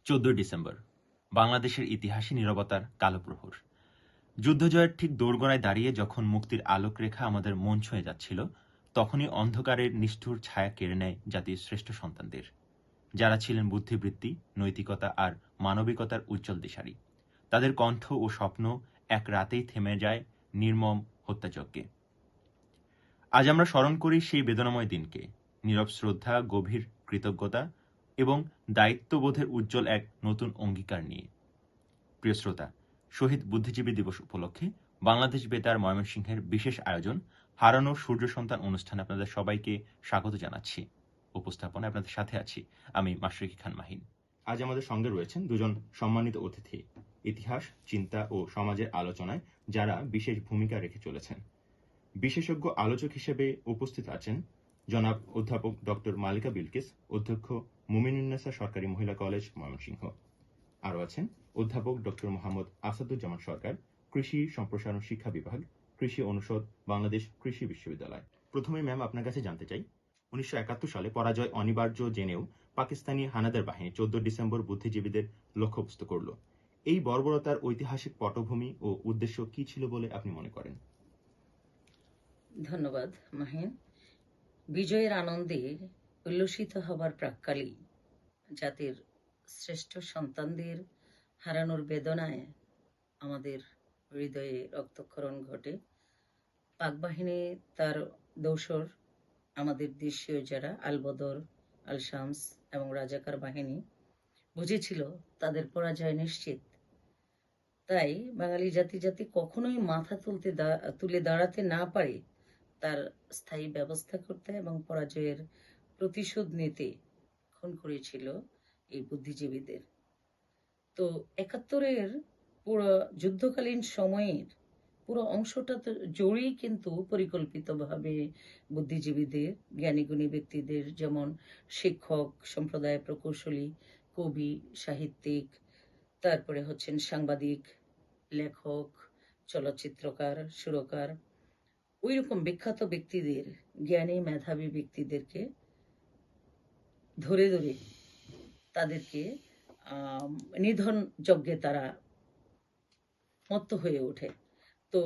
December বাংলাদেশের ইতিহাসে নীরবতার কালো প্রহর। যুদ্ধজয়ের ঠিক দোরগোড়ায় দাঁড়িয়ে যখন মুক্তির আলোকরেখা আমাদের মন ছুঁয়ে যাচ্ছিল, তখনই অন্ধকারের নিষ্ঠুর ছায়া কেড়ে নেয় জাতির শ্রেষ্ঠ সন্তানদের, যারা ছিলেন বুদ্ধিবৃত্তি, নৈতিকতা আর মানবিকতার উজ্জ্বল দিশারি। তাদের কণ্ঠ ও স্বপ্ন এক রাতেই থেমে যায় নির্মম হত্যাযজ্ঞে। আজ আমরা স্মরণ করি সেই বেদনাময় দিনকে, নীরব শ্রদ্ধা, গভীর কৃতজ্ঞতা এবং দায়িত্ববোধের উজ্জ্বল এক নতুন অঙ্গীকার নিয়ে। প্রিয় শ্রোতা, শহীদ বুদ্ধিজীবী দিবস উপলক্ষে বাংলাদেশ বেতার ময়মনসিংহের বিশেষ আয়োজন হারানো সূর্য সন্তান অনুষ্ঠানে আপনাদের সবাইকে স্বাগত জানাচ্ছি। উপস্থাপনায় আপনাদের সাথে আছি আমি মাশরিকি খান মাহিন। আজ আমাদের সঙ্গে রয়েছেন দুজন সম্মানিত অতিথি, ইতিহাস, চিন্তা ও সমাজের আলোচনায় যারা বিশেষ ভূমিকা রেখে চলেছেন। বিশেষজ্ঞ আলোচক হিসেবে উপস্থিত আছেন জনাব অধ্যাপক ডক্টর মালিকা বিলকিস, অধ্যক্ষ মুমিনুন্নেসা সরকারি মহিলা কলেজ, ময়মনসিংহ। আরও আছেন অধ্যাপক ডক্টর মোহাম্মদ আসাদুজ্জামান সরকার, কৃষি সম্প্রসারণ শিক্ষা বিভাগ, কৃষি অনুষদ, বাংলাদেশ কৃষি বিশ্ববিদ্যালয়। প্রথমে ম্যাম আপনার কাছে জানতে চাই, 1971 সালে পরাজয় অনিবার্য জেনেও পাকিস্তানি হানাদার বাহিনী 14 ডিসেম্বর বুদ্ধিজীবীদের লক্ষ্যবস্তু করল। এই বর্বরতার ঐতিহাসিক পটভূমি ও উদ্দেশ্য কি ছিল বলে আপনি মনে করেন? ধন্যবাদ মাহিন। বিজয়ের আনন্দে উল্লসিত হবার প্রাক্কালেই জাতির শ্রেষ্ঠ সন্তানদের হারানোর বেদনায় আমাদের হৃদয়ে রক্তক্ষরণ ঘটে। পাক বাহিনী তার দোসর আমাদের দেশীয় যারা আলবদর, আল শামস এবং রাজাকার বাহিনী বুঝেছিল তাদের পরাজয় নিশ্চিত। তাই বাঙালি জাতি কখনোই মাথা তুলে দাঁড়াতে না পারে তার স্থায়ী ব্যবস্থা করতে এবং পরাজয়ের প্রতিশোধ নিতে খুন করেছিল এই বুদ্ধিজীবীদের। তো 71-এর পুরো যুদ্ধকালীন সময়ের পুরো অংশটা তো জুড়েই কিন্তু পরিকল্পিতভাবে বুদ্ধিজীবীদের, জ্ঞানীগুণী ব্যক্তিদের যেমন শিক্ষক, সম্প্রদায় প্রকৌশলী, কবি, সাহিত্যিক, তারপরে হচ্ছেন সাংবাদিক, লেখক, চলচ্চিত্রকার, সুরকার, ওই রকম বিখ্যাত ব্যক্তিদের, জ্ঞানী মেধাবী ব্যক্তিদেরকে ধরে ধরে তাদেরকে নিধন যজ্ঞে তারা মত্ত হয়ে ওঠে। তো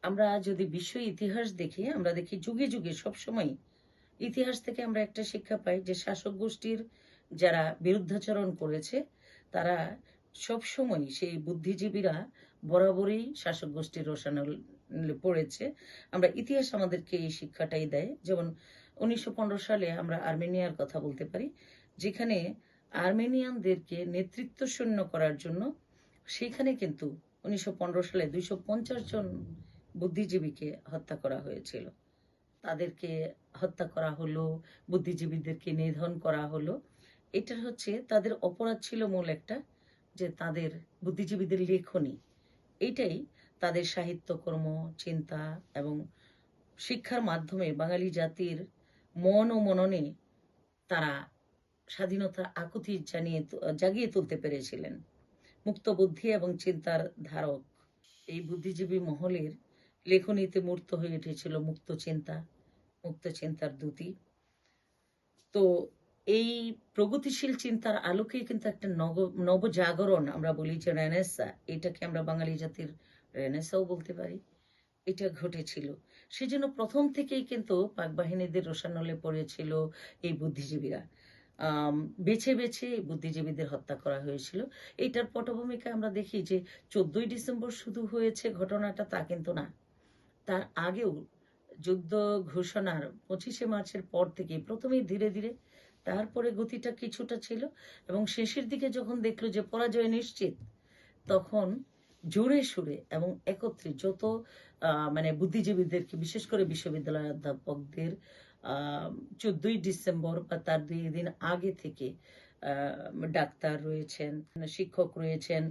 আমরা যদি বিশ্ব ইতিহাস দেখি, আমরা দেখি যুগে যুগে সবসময় ইতিহাস থেকে আমরা একটা শিক্ষা পাই যে শাসক গোষ্ঠীর যারা বিরুদ্ধাচরণ করেছে তারা সবসময় সেই বুদ্ধিজীবীরা বরাবরই শাসক গোষ্ঠীর রোষানলে পড়েছে। আমরা ইতিহাস আমাদেরকে এই শিক্ষাটাই দেয়। যেমন 1915 সালে আমরা আর্মেনিয়ার কথা বলতে পারি, যেখানে আর্মেনিয়ানদেরকে নেতৃত্ব শূন্য করার জন্য সেখানে কিন্তু 1915 সালে 250 জন বুদ্ধিজীবীকে হত্যা করা হয়েছিল। তাদেরকে হত্যা করা হলো, বুদ্ধিজীবীদেরকে নিধন করা হলো। এটার হচ্ছে তাদের অপরাধ ছিল মূল একটা, যে তাদের বুদ্ধিজীবীদের লেখনী, এইটাই তাদের সাহিত্যকর্ম, চিন্তা এবং শিক্ষার মাধ্যমে বাঙালি জাতির মন ও মননে তারা স্বাধীনতার আকুতি জাগিয়ে তুলতে পেরেছিলেন। মুক্ত বুদ্ধি এবং চিন্তার ধারক এই বুদ্ধিজীবী মহলের লেখনীতে মূর্ত হয়ে উঠেছিল মুক্ত চিন্তার দ্যুতি। তো এই প্রগতিশীল চিন্তার আলোকে কিন্তু একটা নবজাগরণ, আমরা বলি যে রেনেসা, এটাকে আমরা বাঙালি জাতির রেনেসাও বলতে পারি, এটা ঘটেছিল। সেজন্য প্রথম থেকেই কিন্তু পাক বাহিনীদের রোষানলে পড়েছিল এই বুদ্ধিজীবীরা। বেছে বেছে বুদ্ধিজীবীদের হত্যা করা হয়েছিল। এইটার পটভূমিকা আমরা দেখি যে 14 ডিসেম্বর শুধু হয়েছে ঘটনাটা তা কিন্তু না, তার আগেও যুদ্ধ ঘোষণার 25শে মার্চের পর থেকে প্রথমেই ধীরে ধীরে, তারপরে গতিটা কিছুটা ছিল এবং শেষের দিকে যখন দেখলো যে পরাজয় নিশ্চিত, তখন জোরে সুরে এবং একত্রে যত বুদ্ধিজীবীদেরকে, বিশেষ করে বিশ্ববিদ্যালয়ের অধ্যাপকদের 14 ডিসেম্বর বা তার 2 দিন আগে থেকে ডাক্তার রয়েছেন, শিক্ষক রয়েছেন,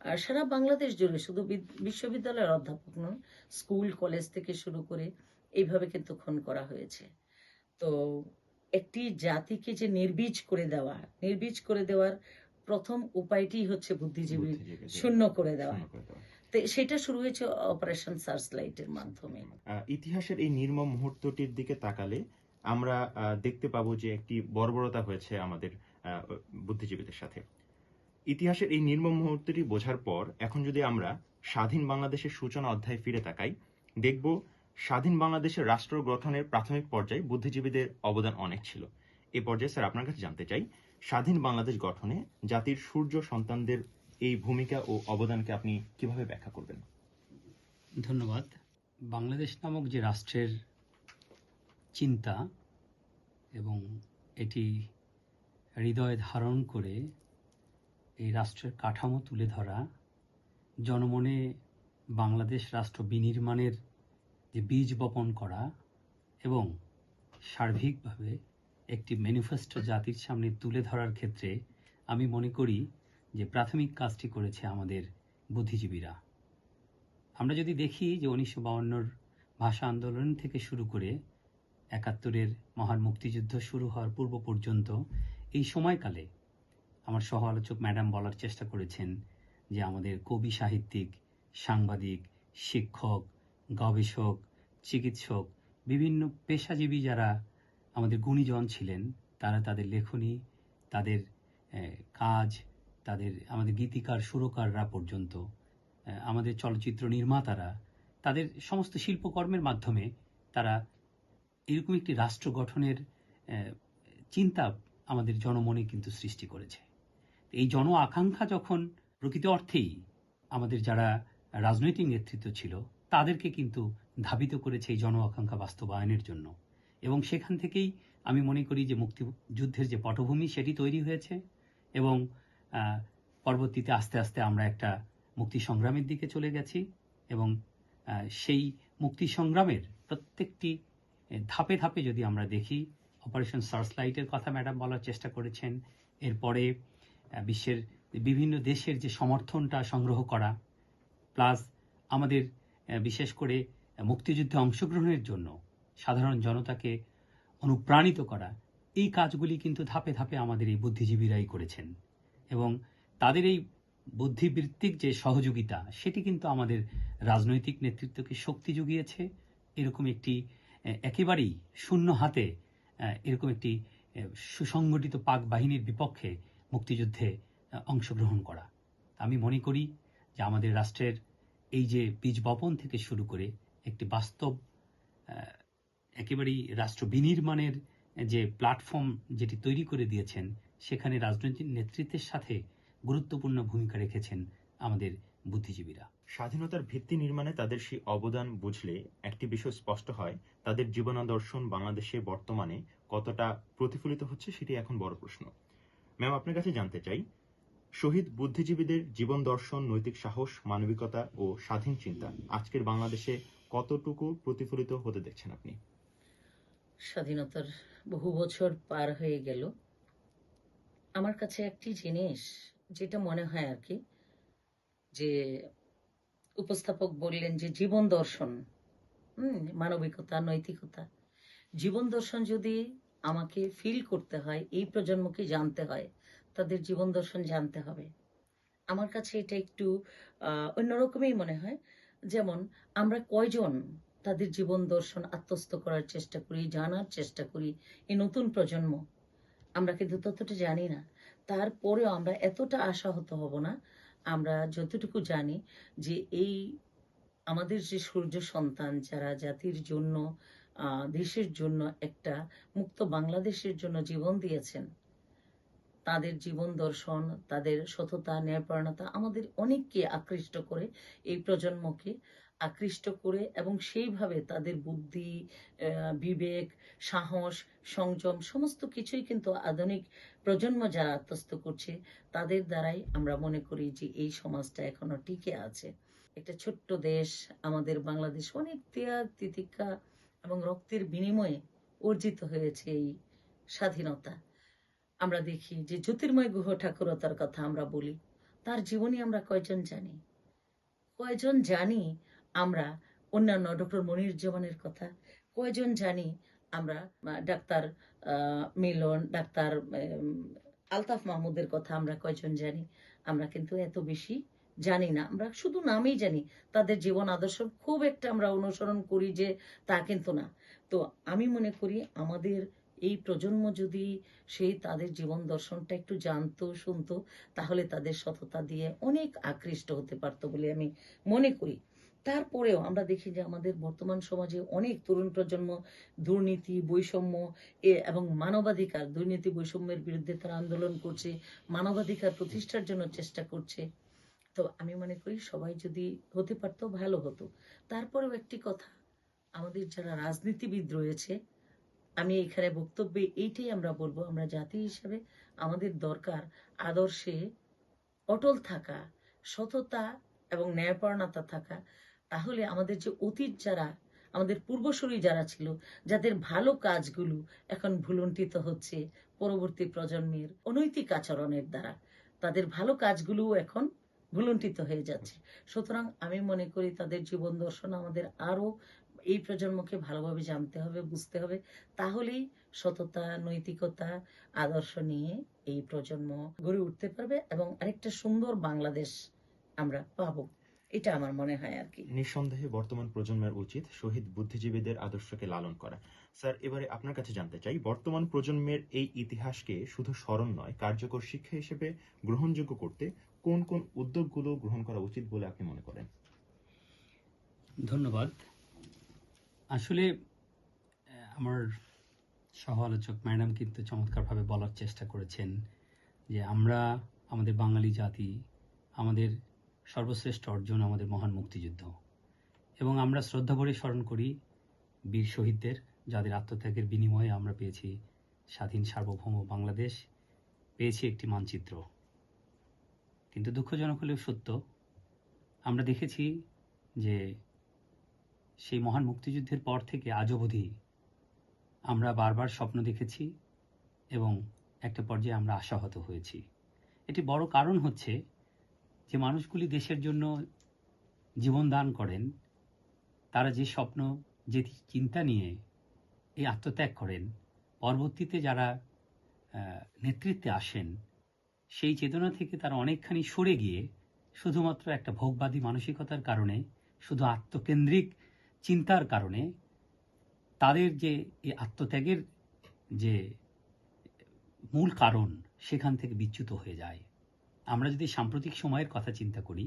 আর সারা বাংলাদেশ জুড়ে, শুধু বিশ্ববিদ্যালয়ের অধ্যাপক নন, স্কুল কলেজ থেকে শুরু করে এইভাবে কিন্তু খুন করা হয়েছে। তো একটি জাতিকে যে নির্বীজ করে দেওয়ার প্রথম উপায়টি হচ্ছে বুদ্ধিজীবী শূন্য করে দেওয়া। সেটা শুরু হয়েছে অপারেশন সার্চলাইটের মাধ্যমে। ইতিহাসের এই নির্মম মুহূর্তটির দিকে তাকালে আমরা দেখতে পাবো যে একটি বর্বরতা হয়েছে আমাদের বুদ্ধিজীবীদের সাথে। ইতিহাসের এই নির্মম মুহূর্তটি বোঝার পর এখন যদি আমরা স্বাধীন বাংলাদেশের সূচনা অধ্যায়ে ফিরে তাকাই, দেখব স্বাধীন বাংলাদেশের রাষ্ট্র গঠনের প্রাথমিক পর্যায়ে বুদ্ধিজীবীদের অবদান অনেক ছিল। এ পর্যায়ে স্যার আপনার কাছে জানতে চাই, স্বাধীন বাংলাদেশ গঠনে জাতির সূর্য সন্তানদের এই ভূমিকা ও অবদানকে আপনি কিভাবে ব্যাখ্যা করবেন? ধন্যবাদ। বাংলাদেশ নামক যে রাষ্ট্রের চিন্তা এবং এটি হৃদয়ে ধারণ করে এই রাষ্ট্রের কাঠামো তুলে ধরা, জনমনে বাংলাদেশ রাষ্ট্র বিনির্মাণের যে বীজ বপন করা এবং সার্বিকভাবে একটি ম্যানিফেস্টো জাতির সামনে তুলে ধরার ক্ষেত্রে আমি মনে করি যে প্রাথমিক কাজটি করেছে আমাদের বুদ্ধিজীবীরা। আমরা যদি দেখি যে 1952 ভাষা আন্দোলন থেকে শুরু করে 71 মহান মুক্তিযুদ্ধ শুরু হওয়ার পূর্ব পর্যন্ত এই সময়কালে আমার সহ আলোচক ম্যাডাম বলার চেষ্টা করেছেন যে আমাদের কবি, সাহিত্যিক, সাংবাদিক, শিক্ষক, গবেষক, চিকিৎসক, বিভিন্ন পেশাজীবী যারা আমাদের গুণীজন ছিলেন, তারা তাদের লেখনী, তাদের কাজ, আমাদের গীতিকার, সুরকাররা পর্যন্ত, আমাদের চলচ্চিত্র নির্মাতারা তাদের সমস্ত শিল্পকর্মের মাধ্যমে তারা এরকম একটি রাষ্ট্র গঠনের চিন্তা আমাদের জনমনে কিন্তু সৃষ্টি করেছে। এই জন আকাঙ্ক্ষা যখন প্রকৃত অর্থেই আমাদের যারা রাজনৈতিক নেতৃত্ব ছিল তাদেরকে কিন্তু ধাবিত করেছে এই জন আকাঙ্ক্ষা বাস্তবায়নের জন্য, এবং সেখান থেকেই আমি মনে করি যে মুক্তিযুদ্ধের যে পটভূমি সেটি তৈরি হয়েছে এবং পরবর্তীতে আস্তে আস্তে আমরা একটা মুক্তি সংগ্রামের দিকে চলে গেছি এবং সেই মুক্তি সংগ্রামের প্রত্যেকটি ধাপে ধাপে যদি আমরা দেখি, অপারেশন সার্চলাইটের কথা ম্যাডাম বলার চেষ্টা করেছেন, এরপরে বিশ্বের বিভিন্ন দেশের যে সমর্থনটা সংগ্রহ করা, প্লাস আমাদের বিশেষ করে মুক্তিযুদ্ধে অংশগ্রহণের জন্য সাধারণ জনতাকে অনুপ্রাণিত করা, এই কাজগুলি কিন্তু ধাপে ধাপে আমাদের এই বুদ্ধিজীবীরাই করেছেন এবং তাদের এই বুদ্ধিবৃত্তিক যে সহযোগিতা সেটি কিন্তু আমাদের রাজনৈতিক নেতৃত্বকে শক্তি জুগিয়েছে। এরকম একটি একেবারেই শূন্য হাতে এরকম একটি সুসংগঠিত পাক বাহিনীর বিপক্ষে মুক্তিযুদ্ধে অংশগ্রহণ করা, আমি মনে করি যে আমাদের রাষ্ট্রের এই যে বীজ বপন থেকে শুরু করে একটি বাস্তব একেবারেই রাষ্ট্র বিনির্মাণের যে প্ল্যাটফর্ম যেটি তৈরি করে দিয়েছেন, সেখানে রাজনৈতিক নেতৃত্বের সাথে গুরুত্বপূর্ণ ভূমিকা রেখেছেন আমাদের বুদ্ধিজীবীরা। স্বাধীনতার ভিত্তি নির্মাণে তাদের সেই অবদান বুঝলে একটি বিষয় স্পষ্ট হয়, তাদের জীবনাদর্শন বাংলাদেশে বর্তমানে কতটা প্রতিফলিত হচ্ছে সেটি এখন বড় প্রশ্ন। ম্যাম, আপনার কাছে জানতে চাই, শহীদ বুদ্ধিজীবীদের জীবন দর্শন, নৈতিক সাহস, মানবিকতা ও স্বাধীন চিন্তা আজকের বাংলাদেশে কতটুকু প্রতিফলিত হতে দেখছেন আপনি? স্বাধীনতার বহু বছর পার হয়ে গেল, আমার কাছে একটি জিনিস যেটা মনে হয় আর কি, যে উপস্থাপক বললেন যে জীবন দর্শন, মানবিকতা, নৈতিকতা, জীবন দর্শন যদি আমাকে ফিল করতে হয়, এই প্রজন্মকে জানতে হয়, তাদের জীবন দর্শন জানতে হবে। আমার কাছে এটা একটু অন্যরকমই মনে হয়। যেমন আমরা কয়জন তাদের জীবন দর্শন আত্মস্থ করার চেষ্টা করি, জানার চেষ্টা করি, এই নতুন প্রজন্ম আমরা কিন্তু ততটা জানি না। তারপরেও আমরা এতটা আশাহত হব না, আমরা যতটুকু জানি যে এই আমাদের যে সূর্য সন্তান যারা জাতির জন্য, দেশের জন্য, একটা মুক্ত বাংলাদেশের জন্য জীবন দিয়েছেন, তাদের জীবন দর্শন, তাদের সততা, ন্যায়পরায়ণতা আমাদের অনেককে আকৃষ্ট করে, এই প্রজন্মকে আকৃষ্ট করে, এবং সেইভাবে তাদের বুদ্ধি, বিবেক, সাহস, সংযম সমস্ত কিছুই কিন্তু আধুনিক প্রজন্ম যারা আত্মস্থ করছে তাদের দ্বারাই আমরা মনে করি যে এই সমাজটা এখনো টিকে আছে। একটা ছোট্ট দেশ আমাদের বাংলাদেশ, অনেক ত্যাগ, তিতিক্ষা এবং রক্তের বিনিময়ে অর্জিত হয়েছে এই স্বাধীনতা। আমরা দেখি যে জ্যোতির্ময় গুহ ঠাকুরতার কথা আমরা বলি, তার জীবনী আমরা কয়জন জানি? কয়জন জানি আমরা অন্যান্য ডক্টর মনিরুজ্জামানের কথা? কয়জন জানি আমরা ডাক্তার মিলন, ডাক্তার আলতাফ মাহমুদের কথা আমরা কয়জন জানি? আমরা কিন্তু এত বেশি জানি না, আমরা শুধু নামেই জানি, তাদের জীবন আদর্শ খুব একটা আমরা অনুসরণ করি যে তা কিন্তু না। তো আমি মনে করি আমাদের এই প্রজন্ম যদি সেই তাদের জীবন দর্শনটা একটু জানতো, শুনতো, তাহলে তাদের সততা দিয়ে অনেক আকৃষ্ট হতে পারতো বলে আমি মনে করি। তারপরেও আমরা দেখি যে আমাদের বর্তমান সমাজে অনেক তরুণ প্রজন্ম দুর্নীতি, বৈষম্য এবং মানবাধিকার, দুর্নীতি বৈষম্যের বিরুদ্ধে তারা আন্দোলন করছে, মানবাধিকার প্রতিষ্ঠার জন্য চেষ্টা করছে। তো আমি মনে করি সবাই যদি হতে পারতো ভালো হতো। তারপরেও একটি কথা, আমাদের যারা রাজনীতিবিদ রয়েছে, আমি এখানে বক্তব্যে এইটাই আমরা বলবো, আমরা জাতি হিসেবে আমাদের দরকার আদর্শে অটল থাকা, সততা এবং ন্যায়পরায়ণতা থাকা। তাহলে আমাদের যে অতীত যারা, আমাদের পূর্বসূরি যারা ছিল, যাদের ভালো কাজগুলো এখন ভুলুণ্ঠিত হচ্ছে পরবর্তী প্রজন্মের অনৈতিক আচরণের দ্বারা, তাদের ভালো কাজগুলোও এখন ভুলুণ্ঠিত হয়ে যাচ্ছে। সুতরাং আমি মনে করি তাদের জীবন দর্শন আমাদের আরো এই প্রজন্মকে ভালোভাবে জানতে হবে, বুঝতে হবে। তাহলেই সততা, নৈতিকতা, আদর্শ নিয়ে এই প্রজন্ম গড়ে উঠতে পারবে এবং আরেকটা সুন্দর বাংলাদেশ আমরা পাবো। এটা আমার মনে হয় আর কি। নিঃসন্দেহে বর্তমান প্রজন্মের উচিত শহীদ বুদ্ধিজীবীদের আদর্শকে লালন করা। স্যার, এবারে আপনার কাছে জানতে চাই, বর্তমান প্রজন্মের এই ইতিহাসকে শুধু স্মরণ নয়, কার্যকর শিক্ষা হিসেবে গ্রহণযোগ্য করতে কোন কোন উদ্যোগগুলো গ্রহণ করা উচিত বলে আপনি মনে করেন? ধন্যবাদ। আসলে আমার সহ আলোচক ম্যাডাম কিন্তু চমৎকারভাবে বলার চেষ্টা করেছেন যে আমরা, আমাদের বাঙালি জাতি, আমাদের সর্বশ্রেষ্ঠ অর্জন আমাদের মহান মুক্তিযুদ্ধ, এবং আমরা শ্রদ্ধা ভরে স্মরণ করি বীর শহীদদের, যাদের আত্মত্যাগের বিনিময়ে আমরা পেয়েছি স্বাধীন সার্বভৌম বাংলাদেশ, পেয়েছি একটি মানচিত্র। কিন্তু দুঃখজনক হলেও সত্য, আমরা দেখেছি যে সেই মহান মুক্তিযুদ্ধের পর থেকে আজ অবধি আমরা বারবার স্বপ্ন দেখেছি এবং একটা পর্যায়ে আমরা আশাহত হয়েছি। এটি বড় কারণ হচ্ছে যে মানুষগুলি দেশের জন্য জীবন দান করেন, তারা যে স্বপ্ন, যে চিন্তা নিয়ে এই আত্মত্যাগ করেন, পরবর্তীতে যারা নেতৃত্বে আসেন, সেই চেতনা থেকে তারা অনেকখানি সরে গিয়ে শুধুমাত্র একটা ভোগবাদী মানসিকতার কারণে, শুধু আত্মকেন্দ্রিক চিন্তার কারণে তাদের যে এই আত্মত্যাগের যে মূল কারণ, সেখান থেকে বিচ্যুত হয়ে যায়। আমরা যদি সাম্প্রতিক সময়ের কথা চিন্তা করি,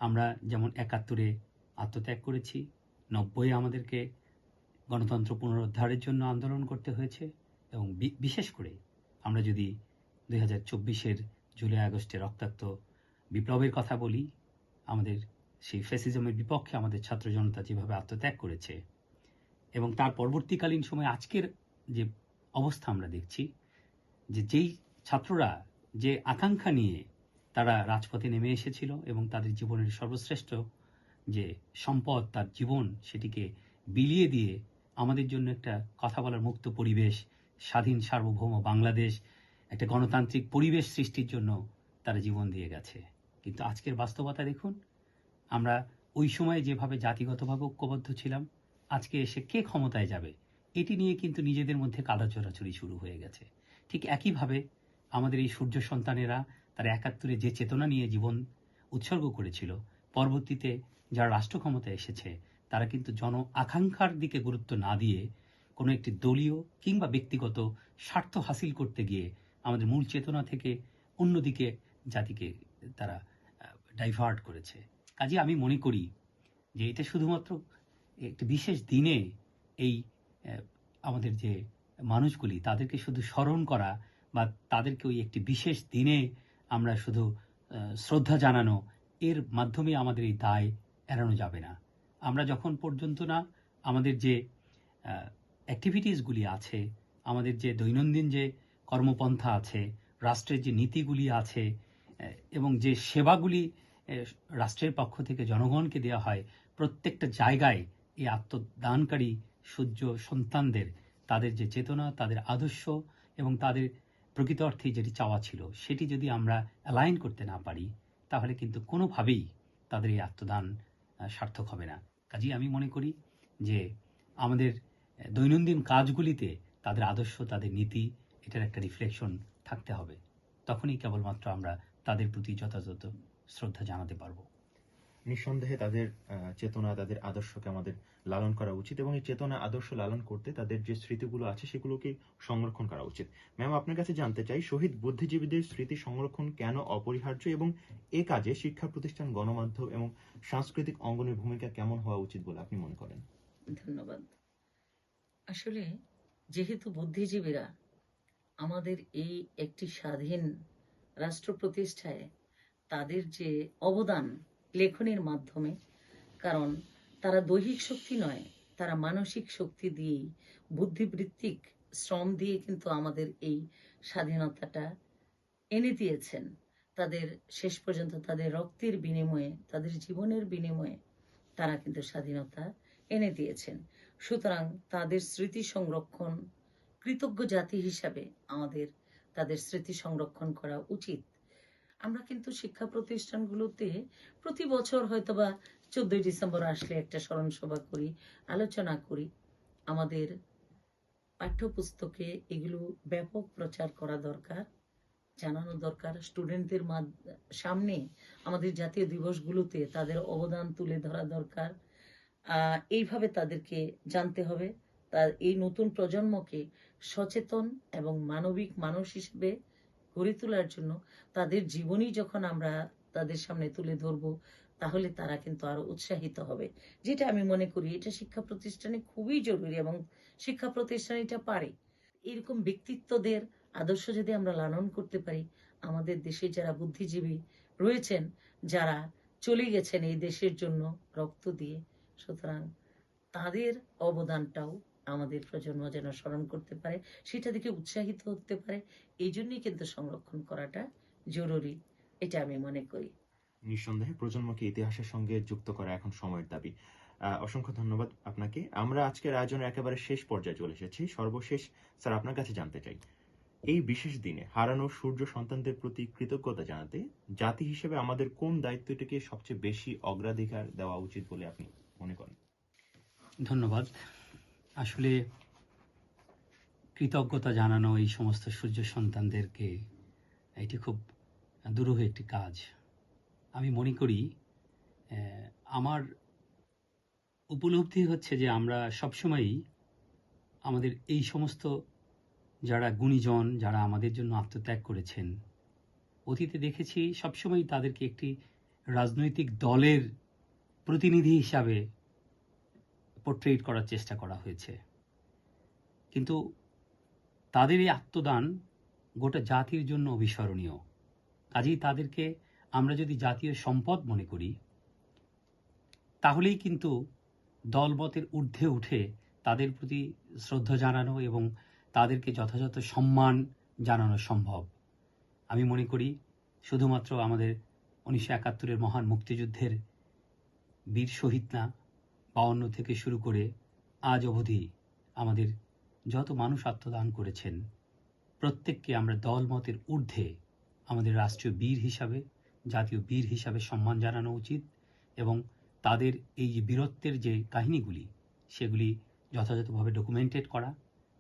আমরা যেমন ৭১-এ আত্মত্যাগ করেছি, ৯০-এ আমাদেরকে গণতন্ত্র পুনরুদ্ধারের জন্য আন্দোলন করতে হয়েছে, এবং বিশেষ করে আমরা যদি ২০২৪-এর জুলাই আগস্টে রক্তাক্ত বিপ্লবের কথা বলি, আমাদের সেই ফ্যাসিজমের বিপক্ষে আমাদের ছাত্র জনতা যেভাবে আত্মত্যাগ করেছে, এবং তার পরবর্তীকালীন সময় আজকের যে অবস্থা আমরা দেখছি, যে যেই ছাত্ররা যে আকাঙ্ক্ষা নিয়ে তারা রাজপথে নেমে এসেছিল এবং তাদের জীবনের সর্বশ্রেষ্ঠ যে সম্পদ, তার জীবন, সেটিকে বিলিয়ে দিয়ে আমাদের জন্য একটা কথা বলার মুক্ত পরিবেশ, স্বাধীন সার্বভৌম বাংলাদেশ, একটা গণতান্ত্রিক পরিবেশ সৃষ্টির জন্য তারা জীবন দিয়ে গেছে। কিন্তু আজকের বাস্তবতা দেখুন, আমরা ওই সময়ে যেভাবে জাতিগতভাবে ঐক্যবদ্ধ ছিলাম, আজকে এসে কে ক্ষমতায় যাবে, এটি নিয়ে কিন্তু নিজেদের মধ্যে কাদা চোরাচুরি শুরু হয়ে গেছে। ঠিক একইভাবে আমাদের এই সূর্য সন্তানেরা তারা ৭১-এ যে চেতনা নিয়ে জীবন উৎসর্গ করেছিল, পরবর্তীতে যারা রাষ্ট্র ক্ষমতায় এসেছে, তারা কিন্তু জন আকাঙ্ক্ষার দিকে গুরুত্ব না দিয়ে কোনো একটি দলীয় কিংবা ব্যক্তিগত স্বার্থ হাসিল করতে গিয়ে আমাদের মূল চেতনা থেকে অন্যদিকে জাতিকে তারা ডাইভার্ট করেছে। কাজে আমি মনে করি যে এটা শুধুমাত্র একটি বিশেষ দিনে এই আমাদের যে মানুষগুলি, তাদেরকে শুধু স্মরণ করা বা তাদেরকে ওই একটি বিশেষ দিনে আমরা শুধু শ্রদ্ধা জানানো, এর মাধ্যমে আমাদের এই দায় এড়ানো যাবে না। আমরা যখন পর্যন্ত না আমাদের যে অ্যাক্টিভিটিসগুলি আছে, আমাদের যে দৈনন্দিন যে কর্মপন্থা আছে, রাষ্ট্রের যে নীতিগুলি আছে, এবং যে সেবাগুলি রাষ্ট্রের পক্ষ থেকে জনগণকে দেওয়া হয়, প্রত্যেকটা জায়গায় এই আত্মদানকারী সূর্য সন্তানদের তাদের যে চেতনা, তাদের আদর্শ এবং তাদের প্রকৃত অর্থে যেটি চাওয়া ছিল, সেটি যদি আমরা অ্যালাইন করতে না পারি, তাহলে কিন্তু কোনোভাবেই তাদের এই আত্মদান সার্থক হবে না। কাজেই আমি মনে করি যে আমাদের দৈনন্দিন কাজগুলিতে তাদের আদর্শ, তাদের নীতি, এটার একটা রিফ্লেকশন থাকতে হবে। তখনই কেবলমাত্র আমরা তাদের প্রতি যথাযথ শ্রদ্ধা জানাতে পারবো। নিঃসন্দেহে তাদের চেতনা, তাদের আদর্শকে আমাদের লালন করা উচিত এবং এই চেতনা আদর্শ লালন করতে তাদের যে স্মৃতিগুলো আছে সেগুলোকে সংরক্ষণ করা উচিত। ম্যাম, আপনার কাছে জানতে চাই, শহীদ বুদ্ধিজীবীদের স্মৃতি সংরক্ষণ কেন অপরিহার্য এবং এ কাজে শিক্ষা প্রতিষ্ঠান, গণমাধ্যম এবং সাংস্কৃতিক অঙ্গনের ভূমিকা কেমন হওয়া উচিত বলে আপনি মনে করেন? ধন্যবাদ। আসলে যেহেতু বুদ্ধিজীবীরা আমাদের এই একটি স্বাধীন রাষ্ট্র প্রতিষ্ঠায় তাদের যে অবদান লেখনের মাধ্যমে, কারণ তারা দৈহিক শক্তি নয়, তারা মানসিক শক্তি দিয়েই, বুদ্ধিবৃত্তিক শ্রম দিয়ে কিন্তু আমাদের এই স্বাধীনতাটা এনে দিয়েছেন। তাদের শেষ পর্যন্ত তাদের রক্তের বিনিময়ে, তাদের জীবনের বিনিময়ে তারা কিন্তু স্বাধীনতা এনে দিয়েছেন। সুতরাং তাদের স্মৃতি সংরক্ষণ, কৃতজ্ঞ জাতি হিসাবে আমাদের তাদের স্মৃতি সংরক্ষণ করা উচিত। আমরা কিন্তু শিক্ষা প্রতিষ্ঠানগুলোতে প্রতি বছর হয়তোবা 14ই ডিসেম্বর আসলে একটা স্মরণ সভা করি, আলোচনা করি। আমাদের পাঠ্যপুস্তকে এগুলো ব্যাপক প্রচার করা দরকার, জানানো দরকার। স্টুডেন্টদের সামনে আমাদের জাতীয় দিবসগুলোতে তাদের অবদান তুলে ধরা দরকার। এইভাবে তাদেরকে জানতে হবে। তার এই নতুন প্রজন্মকে সচেতন এবং মানবিক মানুষ হিসেবে গড়ে তোলার জন্য তাদের জীবনী যখন আমরা তাদের সামনে তুলে ধরবো, তাহলে তারা কিন্তু আরো উৎসাহিত হবে। যেটা আমি মনে করি এটা শিক্ষা প্রতিষ্ঠানে খুবই জরুরি এবং শিক্ষা প্রতিষ্ঠান এটা পারে। এরকম ব্যক্তিত্বদের আদর্শ যদি আমরা লালন করতে পারি, আমাদের দেশে যারা বুদ্ধিজীবী রয়েছেন, যারা চলে গেছেন এই দেশের জন্য রক্ত দিয়ে, সুতরাং তাদের অবদানটাও আমাদের প্রজন্ম যেন স্মরণ করতে পারে, সেটা দেখে উৎসাহিত হতে পারে। এই জন্যই কিন্তু সংরক্ষণ করাটা জরুরি, এটা আমি মনে করি। নিঃসন্দেহে প্রজন্মকে ইতিহাসের সঙ্গে যুক্ত করা এখন সময়ের দাবি। অসংখ্য ধন্যবাদ আপনাকে। আমরা আজকের আয়োজনের একেবারে শেষ পর্যায়ে চলে এসেছি। সর্বশেষ স্যার, আপনার কাছে জানতে চাই, এই বিশেষ দিনে হারানো সূর্য সন্তানদের প্রতি কৃতজ্ঞতা জানাতে জাতি হিসেবে আমাদের কোন দায়িত্বটিকে সবচেয়ে বেশি অগ্রাধিকার দেওয়া উচিত বলে আপনি মনে করেন? ধন্যবাদ। আসলে কৃতজ্ঞতা জানানো এই সমস্ত সূর্য সন্তানদেরকে, এটি খুব দুরূহ একটি কাজ। আমি মনে করি আমার উপলব্ধি হচ্ছে যে আমরা সবসময়ই আমাদের এই সমস্ত যারা গুণীজন, যারা আমাদের জন্য আত্মত্যাগ করেছেন, অতীতে দেখেছি সবসময় তাদেরকে একটি রাজনৈতিক দলের প্রতিনিধি হিসাবে পোর্ট্রেট করার চেষ্টা করা হয়েছে। কিন্তু তাদের এই আত্মদান গোটা জাতির জন্য অবিস্মরণীয়। কাজেই তাদেরকে আমরা যদি জাতীয় সম্পদ মনে করি, তাহলেই কিন্তু দলমতের ঊর্ধ্বে উঠে তাদের প্রতি শ্রদ্ধা জানানো এবং তাদেরকে যথাযথ সম্মান জানানো সম্ভব। আমি মনে করি শুধুমাত্র আমাদের 1971-এর মহান মুক্তিযুদ্ধের বীর শহীদ না, 52 থেকে শুরু করে আজ অবধি আমাদের যত মানুষ আত্মদান করেছেন, প্রত্যেককে আমরা দলমতের ঊর্ধ্বে আমাদের রাষ্ট্রীয় বীর হিসাবে, জাতীয় বীর হিসাবে সম্মান জানানো উচিত এবং তাদের এই যে বীরত্বের যে কাহিনীগুলি, সেগুলি যথাযথভাবে ডকুমেন্টেড করা।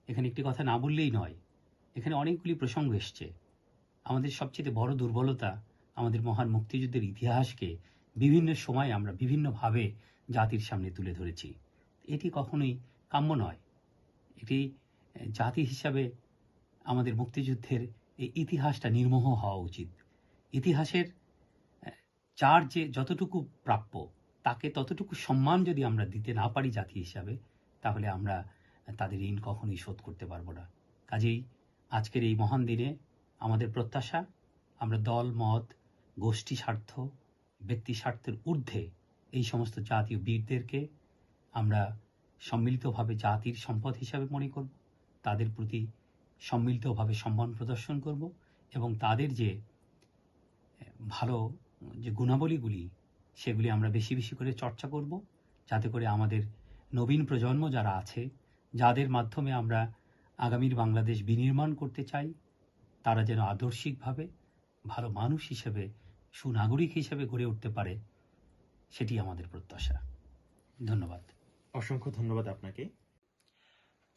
এখানে একটি কথা না বললেই নয়, এখানে অনেকগুলি প্রসঙ্গ এসছে। আমাদের সবচেয়ে বড় দুর্বলতা, আমাদের মহান মুক্তিযুদ্ধের ইতিহাসকে বিভিন্ন সময় আমরা বিভিন্নভাবে জাতির সামনে তুলে ধরেছি। এটি কখনোই কাম্য নয়। এটি জাতি হিসাবে আমাদের মুক্তিযুদ্ধের এই ইতিহাসটা নির্মোহ হওয়া উচিত। ইতিহাসের যার যে যতটুকু প্রাপ্য, তাকে ততটুকু সম্মান যদি আমরা দিতে না পারি জাতি হিসাবে, তাহলে আমরা তাদের ঋণ কখনোই শোধ করতে পারবো না। কাজেই আজকের এই মহান দিনে আমাদের প্রত্যাশা, আমরা দল মত, গোষ্ঠী স্বার্থ, ব্যক্তি স্বার্থের ঊর্ধ্বে এই সমস্ত জাতীয় বীরদেরকে আমরা সম্মিলিতভাবে জাতির সম্পদ হিসাবে মনে করব, তাদের প্রতি সম্মিলিতভাবে সম্মান প্রদর্শন করব এবং তাদের যে ভালো যে গুণাবলীগুলি, সেগুলি আমরা বেশি বেশি করে চর্চা করব, যাতে করে আমাদের নবীন প্রজন্ম যারা আছে, যাদের মাধ্যমে আমরা আগামীর বাংলাদেশ বিনির্মাণ করতে চাই, তারা যেন আদর্শিকভাবে ভালো মানুষ হিসেবে, সুনাগরিক হিসেবে গড়ে উঠতে পারে, সেটি আমাদের প্রত্যাশা। ধন্যবাদ। অসংখ্য ধন্যবাদ আপনাকে।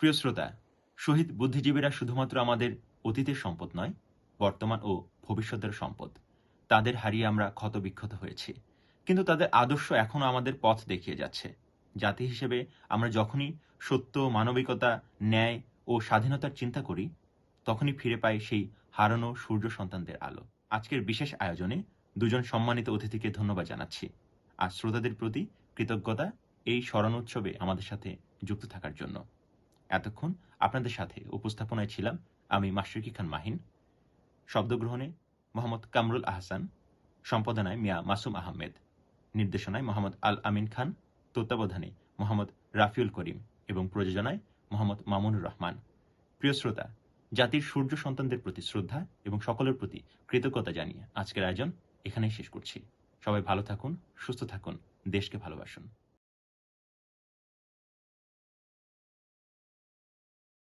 প্রিয় শ্রোতা, শহীদ বুদ্ধিজীবীরা শুধুমাত্র আমাদের অতীতের সম্পদ নয়, বর্তমান ও ভবিষ্যতের সম্পদ। তাদের হারিয়ে আমরা ক্ষতবিক্ষত হয়েছি। কিন্তু তাদের আদর্শ এখনো আমাদের পথ দেখিয়ে যাচ্ছে। জাতি হিসেবে আমরা যখনই সত্য, মানবিকতা, ন্যায় ও স্বাধীনতার চিন্তা করি, তখনই ফিরে পাই সেই হারানো সূর্য সন্তানদের আলো। আজকের বিশেষ আয়োজনে দুজন সম্মানিত অতিথিকে ধন্যবাদ জানাচ্ছি, আর শ্রোতাদের প্রতি কৃতজ্ঞতা এই স্মরণ উৎসবে আমাদের সাথে যুক্ত থাকার জন্য। এতক্ষণ আপনাদের সাথে উপস্থাপনায় ছিলাম আমি মাশরুকি খান মাহিন, শব্দগ্রহণে মোহাম্মদ কামরুল আহসান, সম্পাদনায় মিয়া মাসুম আহমেদ, নির্দেশনায় মোহাম্মদ আল আমিন খান, তত্ত্বাবধানে মোহাম্মদ রাফিউল করিম এবং প্রযোজনায় মোহাম্মদ মামুনুর রহমান। প্রিয় শ্রোতা, জাতির সূর্য সন্তানদের প্রতি শ্রদ্ধা এবং সকলের প্রতি কৃতজ্ঞতা জানিয়ে আজকের আয়োজন এখানেই শেষ করছি। সবাই ভালো থাকুন, সুস্থ থাকুন, দেশকে ভালোবাসুন।